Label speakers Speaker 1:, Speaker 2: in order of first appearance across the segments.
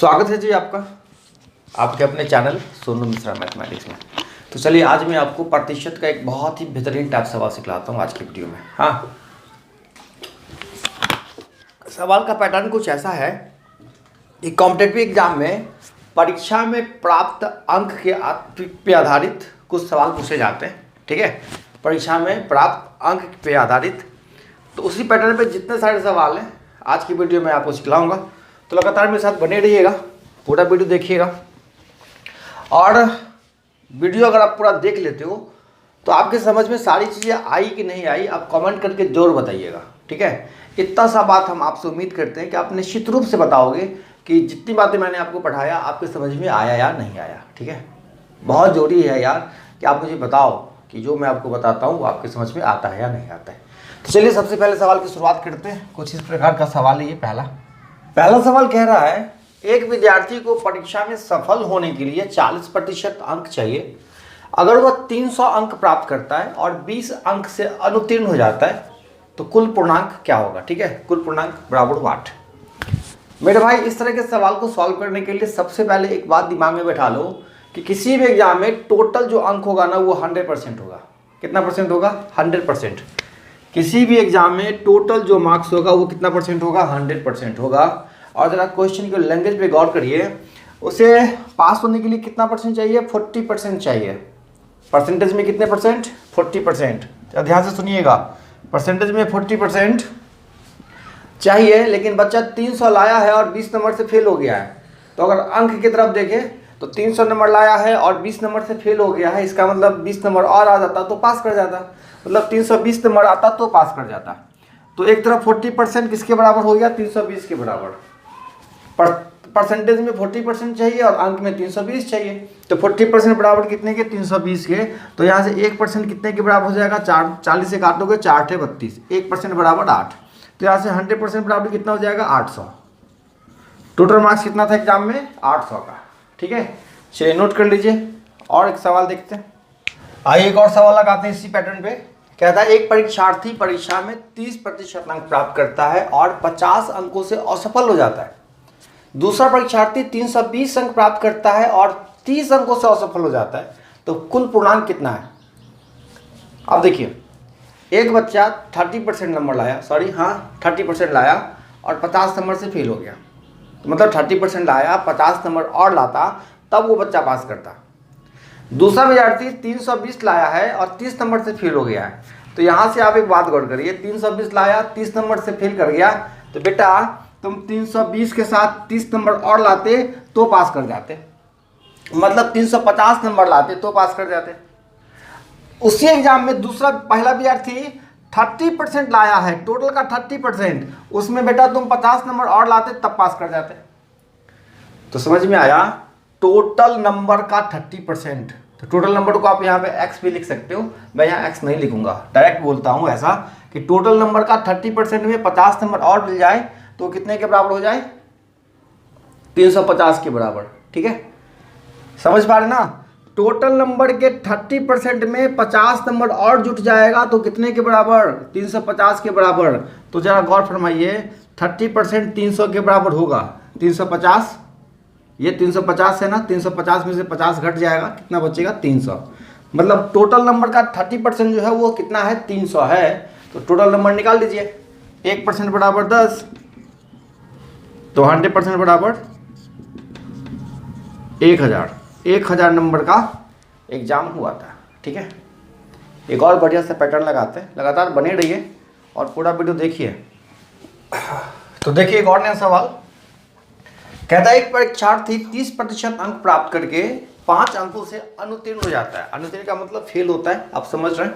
Speaker 1: स्वागत है जी आपका आपके अपने चैनल सोनू मिश्रा मैथमेटिक्स में। तो चलिए आज मैं आपको प्रतिशत का एक बहुत ही बेहतरीन टाइप सवाल सिखलाता हूँ आज की वीडियो में। हाँ, सवाल का पैटर्न कुछ ऐसा है कि कॉम्पिटिटिव एग्जाम में परीक्षा में प्राप्त अंक पे आधारित कुछ सवाल पूछे जाते हैं। ठीक है, परीक्षा में प्राप्त अंक पे आधारित। तो उसी पैटर्न पे जितने सारे सवाल हैं आज की वीडियो में आपको सिखलाऊंगा। तो लगातार मेरे साथ बने रहिएगा, पूरा वीडियो देखिएगा। और वीडियो अगर आप पूरा देख लेते हो तो आपके समझ में सारी चीज़ें आई कि नहीं आई, आप कमेंट करके जरूर बताइएगा। ठीक है, इतना सा बात हम आपसे उम्मीद करते हैं कि आप निश्चित रूप से बताओगे कि जितनी बातें मैंने आपको पढ़ाया आपके समझ में आया या नहीं आया। ठीक है, बहुत ज़रूरी है यार कि आप मुझे बताओ कि जो मैं आपको बताता हूँ वो आपके समझ में आता है या नहीं आता है। तो चलिए सबसे पहले सवाल की शुरुआत करते हैं। कुछ इस प्रकार का सवाल है ये। पहला सवाल कह रहा है, एक विद्यार्थी को परीक्षा में सफल होने के लिए 40% अंक चाहिए। अगर वह 300 अंक प्राप्त करता है और 20 अंक से अनुत्तीर्ण हो जाता है तो कुल पूर्णांक क्या होगा। ठीक है, कुल पूर्णांक बराबर 8। मेरे भाई, इस तरह के सवाल को सॉल्व करने के लिए सबसे पहले एक बात दिमाग में बैठा लो कि किसी भी एग्जाम में टोटल जो अंक होगा ना वो 100% होगा। कितना परसेंट होगा? 100%। किसी भी एग्जाम में टोटल जो मार्क्स होगा वो कितना परसेंट होगा? 100% होगा। और जरा क्वेश्चन के लैंग्वेज पे गौर करिए, उसे पास होने के लिए कितना परसेंट चाहिए? 40% चाहिए। परसेंटेज में कितने परसेंट? 40%। ध्यान से सुनिएगा, परसेंटेज में 40% चाहिए। लेकिन बच्चा 300 लाया है और 20 नंबर से फेल हो गया है। तो अगर अंक की तरफ देखें तो 300 नंबर लाया है और 20 नंबर से फेल हो गया है, इसका मतलब 20 नंबर और आ जाता तो पास कर जाता। मतलब 320 नंबर आता तो पास कर जाता। तो एक तरफ 40% किसके बराबर हो गया? 320 के बराबर। परसेंटेज में 40% चाहिए और अंक में 320 चाहिए। तो 40% बराबर कितने के? 320 के। तो यहाँ से 1% कितने के बराबर हो जाएगा? 40 से काटोगे 4 × 32, 1% बराबर 8। तो यहाँ से 100% बराबर कितना हो जाएगा? 800। टोटल मार्क्स कितना था एग्जाम में? 800 का। ठीक है, चलिए नोट कर लीजिए। और एक सवाल देखते हैं। आइए एक और सवाल लगाते हैं इसी पैटर्न पे। कहता है, एक परीक्षार्थी परीक्षा में 30% अंक प्राप्त करता है और 50 अंकों से असफल हो जाता है। दूसरा परीक्षार्थी 320 अंक प्राप्त करता है और 30 अंकों से असफल हो जाता है। तो कुल पूर्णांक कितना है? अब देखिए, एक बच्चा 30% नंबर लाया, 30% लाया और 50 नंबर से फेल हो गया। तो मतलब 30% लाया, 50 नंबर और लाता तब वो बच्चा पास करता। दूसरा विद्यार्थी 320 लाया है और 30 नंबर से फेल हो गया है। तो यहाँ से आप एक बात गौर करिए, 320 लाया, 30 नंबर से फेल कर गया। तो बेटा तुम 320 के साथ 30 नंबर और लाते तो पास कर जाते, मतलब 350 नंबर लाते तो पास कर जाते। उसी एग्जाम में पहला विद्यार्थी 30% लाया है, टोटल का 30%, उसमें बेटा तुम 50 नंबर और लाते तब पास कर जाते। तो समझ में आया, टोटल नंबर का 30%। तो टोटल नंबर को आप यहाँ पे x भी लिख सकते हो, मैं यहाँ x नहीं लिखूंगा, डायरेक्ट बोलता हूँ ऐसा कि टोटल नंबर का 30% में 50 नंबर और मिल जाए तो कितने के बराबर हो जाए? 350 के बराबर। ठीक है, समझ पा रहे ना? टोटल नंबर के 30% में 50 नंबर और जुट जाएगा तो कितने के बराबर? 350 के बराबर। तो जरा गौर फरमाइए, 30% 300 के बराबर होगा 350। ये 350 है ना, 350 में से 50 घट जाएगा, कितना बचेगा? 300। मतलब टोटल नंबर का 30% जो है वो कितना है? 300 है। तो टोटल नंबर निकाल दीजिए। 1% बराबर 10, तो 100% बराबर 1000 नंबर का एग्जाम हुआ था। ठीक है, एक और बढ़िया सा पैटर्न लगाते हैं, लगातार बने रहिए और पूरा वीडियो देखिए। तो देखिए एक और नया सवाल। कहता है, एक परीक्षार्थी 30% अंक प्राप्त करके 5 अंकों से अनुत्तीर्ण हो जाता है। अनुत्तीर्ण का मतलब फेल होता है, आप समझ रहे हैं।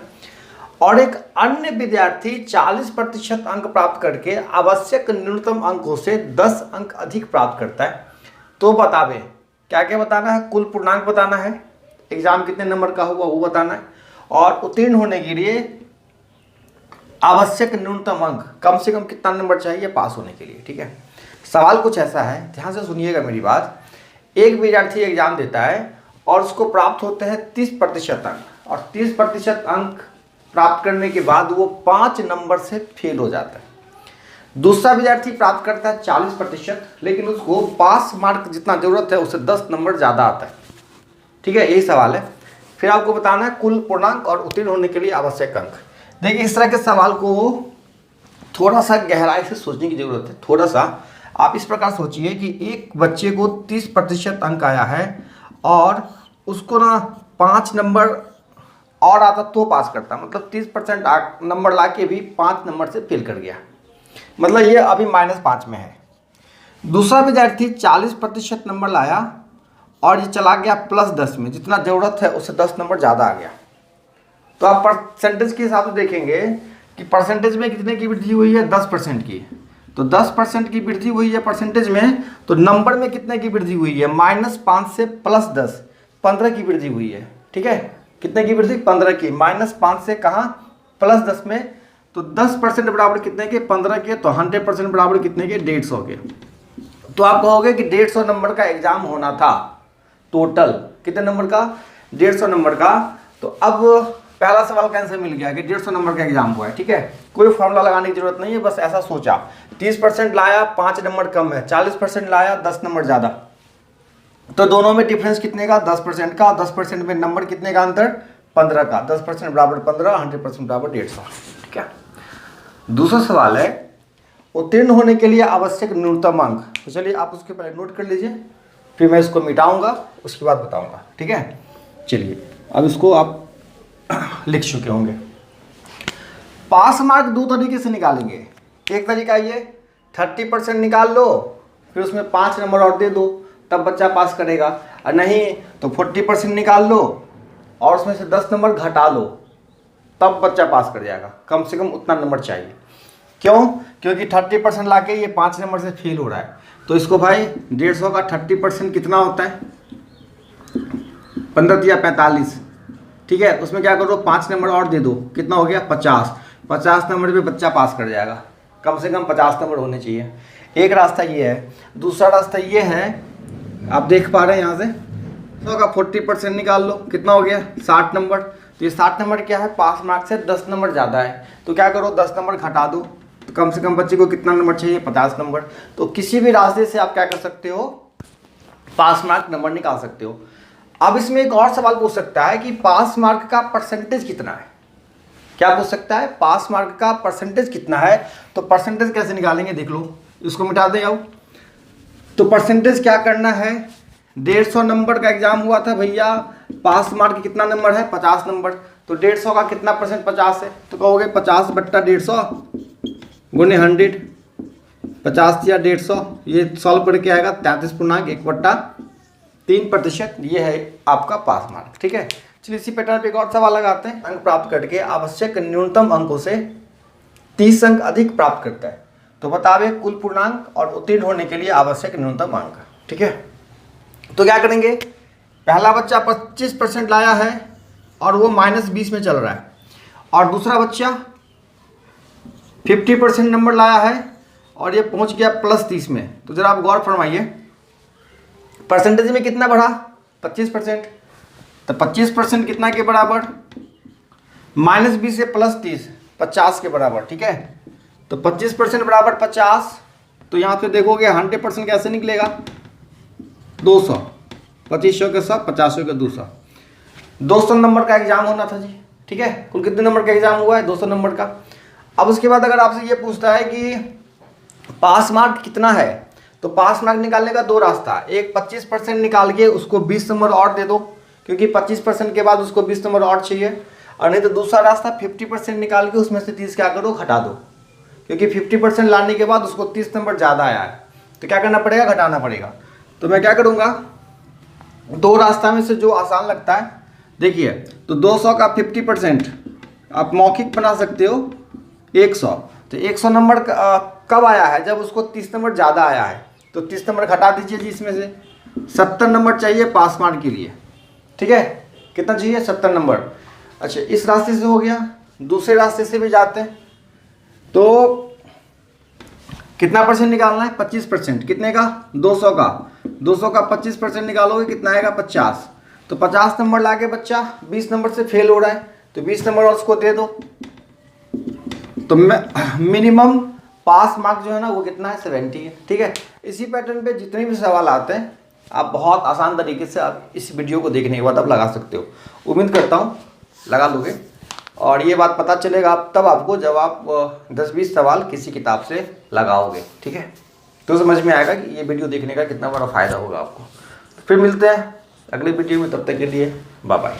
Speaker 1: और एक अन्य विद्यार्थी 40% अंक प्राप्त करके आवश्यक न्यूनतम अंकों से 10 अंक अधिक प्राप्त करता है। तो बतावे, क्या क्या बताना है? कुल पूर्णांक बताना है, एग्जाम कितने नंबर का हुआ वो बताना है, और उत्तीर्ण होने के लिए आवश्यक न्यूनतम अंक कम से कम कितना नंबर चाहिए पास होने के लिए। ठीक है, सवाल कुछ ऐसा है, ध्यान से सुनिएगा मेरी बात। एक विद्यार्थी एग्जाम देता है और उसको प्राप्त होते हैं 30% अंक, और 30% अंक प्राप्त करने के बाद वो 5 नंबर से फेल हो जाता है। दूसरा विद्यार्थी प्राप्त करता है 40%, लेकिन उसको पास मार्क जितना जरूरत है उससे 10 नंबर ज़्यादा आता है। ठीक है, यही सवाल है। फिर आपको बताना है कुल पूर्णांक और उत्तीर्ण होने के लिए आवश्यक अंक। देखिए, इस तरह के सवाल को थोड़ा सा गहराई से सोचने की जरूरत है। थोड़ा सा आप इस प्रकार सोचिए कि एक बच्चे को 30% अंक आया है और उसको ना 5 नंबर और आता तो पास करता, मतलब 30% नंबर ला के भी 5 नंबर से फेल कर गया, मतलब ये अभी -5 में है। दूसरा विद्यार्थी 40% नंबर लाया और ये चला गया +10 में, जितना ज़रूरत है उससे 10 नंबर ज़्यादा आ गया। तो आप परसेंटेज के हिसाब से देखेंगे कि परसेंटेज में कितने की वृद्धि हुई है, 10% की। तो 10% की वृद्धि हुई है परसेंटेज में, तो नंबर में कितने की वृद्धि हुई है, -5 से +10, 15 की वृद्धि हुई है। ठीक है, कितने की वृद्धि, 15 की। -5 से कहाँ, +10 में, तो 10% बराबर कितने के, 15 के। तो 100% बराबर कितने के, 150 के। तो आप कहोगे कि 150 नंबर का एग्जाम होना था टोटल, कितने नंबर का, 150 नंबर का। तो अब पहला सवाल का आंसर मिल गया कि 150 नंबर का एग्जाम हुआ है। ठीक है, कोई फॉर्मूला लगाने की जरूरत नहीं है, बस ऐसा सोचा 30% लाया 5 नंबर कम है, 40% लाया 10 नंबर ज़्यादा। तो दोनों में डिफरेंस कितने का, 10% का। 10% में नंबर कितने का अंतर, 15 का। 10% बराबर 15, 100% बराबर 150। ठीक है, दूसरा सवाल है उत्तीर्ण होने के लिए आवश्यक न्यूनतम अंक। तो चलिए आप उसके पहले नोट कर लीजिए, फिर मैं इसको मिटाऊंगा, उसके बाद बताऊंगा। ठीक है, चलिए अब इसको आप लिख चुके होंगे। पास मार्क 2 तरीके से निकालेंगे। एक तरीका ये 30% निकाल लो, फिर उसमें 5 नंबर और दे दो, तब बच्चा पास करेगा। और नहीं तो 40% निकाल लो और उसमें से 10 नंबर घटा लो, तब बच्चा पास कर जाएगा। कम से कम उतना नंबर चाहिए। क्यों, क्योंकि 30% ला के ये 5 नंबर से फेल हो रहा है। तो इसको भाई 150 का 30% कितना होता है, 15 या 45। ठीक है, उसमें क्या करो, 5 नंबर और दे दो, कितना हो गया, 50। 50 नंबर पे बच्चा पास कर जाएगा। कम से कम 50 नंबर होने चाहिए। एक रास्ता ये है। दूसरा रास्ता ये है, आप देख पा रहे हैं यहाँ से, तो का 40% निकाल लो, कितना हो गया, 60 नंबर। तो ये 60 नंबर क्या है, पास मार्क से 10 नंबर ज़्यादा है। तो क्या करो, 10 नंबर घटा दो, तो कम से कम बच्चे को कितना नंबर चाहिए, 50 नंबर। तो किसी भी रास्ते से आप क्या कर सकते हो, पास मार्क नंबर निकाल सकते हो। अब इसमें एक और सवाल पूछ सकता है कि पास मार्क का परसेंटेज कितना है। क्या पूछ सकता है, पास मार्क का परसेंटेज कितना है। तो परसेंटेज कैसे निकालेंगे, देख लो, इसको मिटा दे आओ। तो परसेंटेज क्या करना है, 150 नंबर का एग्जाम हुआ था भैया, पास मार्क कितना नंबर है, 50 नंबर। तो 150 का कितना परसेंट, 50 है। तो कहोगे 50 बट्टा 150 गुने 100, 50 या 150, ये सॉल्व करके आएगा 33.1/3%। ये है आपका पास मार्क। ठीक है, चलिए इसी पैटर्न पे एक और सवाल लगाते हैं। अंक प्राप्त करके आवश्यक न्यूनतम अंकों से 30 अंक अधिक प्राप्त करता है, तो बतावे कुल पूर्णांक और उत्तीर्ण होने के लिए आवश्यक न्यूनतम अंक। ठीक है, तो क्या करेंगे, पहला बच्चा 25% लाया है और वो -20 में चल रहा है, और दूसरा बच्चा 50% नंबर लाया है और ये पहुंच गया +30 में। तो जरा आप गौर फरमाइए, परसेंटेज में कितना बढ़ा, 25%। तो 25% कितना के बराबर, -20 से +30, 50 के बराबर। ठीक है, तो 25% बराबर 50। तो यहाँ पे देखोगे 100% कैसे निकलेगा, 200, 2500 के 100, 50 के 200। 200 नंबर का एग्जाम होना था जी। ठीक है, कुल कितने नंबर का एग्जाम हुआ है, 200 नंबर का। अब उसके बाद अगर आपसे ये पूछता है कि पास मार्क कितना है, तो पास मार्क निकालने का 2 रास्ता। एक 25% निकाल के उसको 20 नंबर और दे दो, क्योंकि 25% के बाद उसको 20 नंबर और चाहिए। और नहीं तो दूसरा रास्ता 50% निकाल के उसमें से 30 क्या करो, घटा दो, क्योंकि 50% लाने के बाद उसको 30 नंबर ज़्यादा आया है। तो क्या करना पड़ेगा, घटाना पड़ेगा। तो मैं क्या करूँगा, 2 रास्ता में से जो आसान लगता है, देखिए, तो 200 का 50% आप मौखिक बना सकते हो 100। तो 100 नंबर कब आया है, जब उसको 30 नंबर ज़्यादा आया है। तो 30 नंबर घटा दीजिए जी, इसमें से 70 नंबर चाहिए पास मार्क के लिए। ठीक है, कितना चाहिए, 70 नंबर। अच्छा, इस रास्ते से हो गया। दूसरे रास्ते से भी जाते हैं, तो कितना परसेंट निकालना है, 25%। कितने का, 200 का। 200 का 25% निकालोगे, कितना आएगा, 50। तो 50 नंबर लाके बच्चा 20 नंबर से फेल हो रहा है, तो 20 नंबर और उसको दे दो। तो मिनिमम पास मार्क जो है ना वो कितना है 70 है। ठीक है, इसी पैटर्न पे जितने भी सवाल आते हैं आप बहुत आसान तरीके से आप इस वीडियो को देखने के बाद आप लगा सकते हो। उम्मीद करता हूँ लगा लोगे, और ये बात पता चलेगा आप तब आपको जब आप 10-20 सवाल किसी किताब से लगाओगे। ठीक है, तो समझ में आएगा कि ये वीडियो देखने का कितना बड़ा फ़ायदा होगा आपको। फिर मिलते हैं अगले वीडियो में, तब तक के लिए बाय बाय।